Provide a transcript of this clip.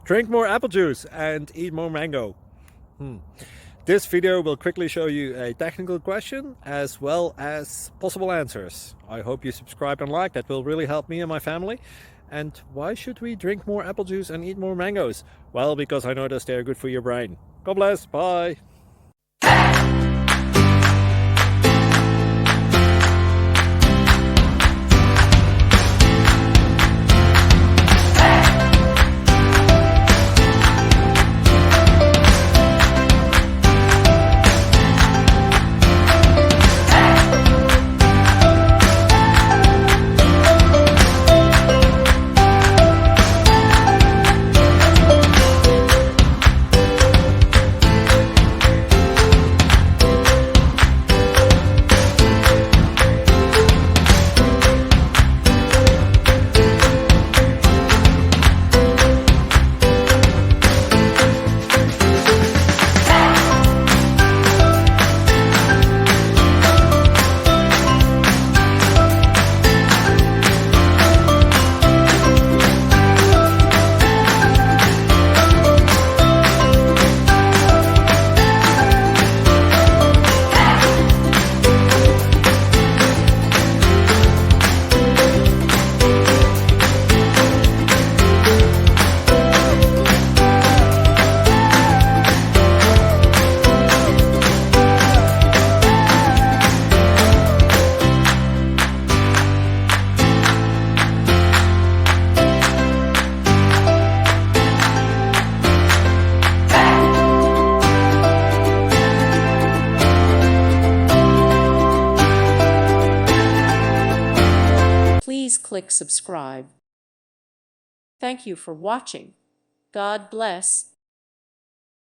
Drink more apple juice and eat more mango. This video will quickly show you a technical question as well as possible answers. I hope you subscribe and like, that will really help me and my family. And why should we drink more apple juice and eat more mangoes? Well, because I noticed they're good for your brain. God bless, bye! Please click subscribe. Thank you for watching. God bless.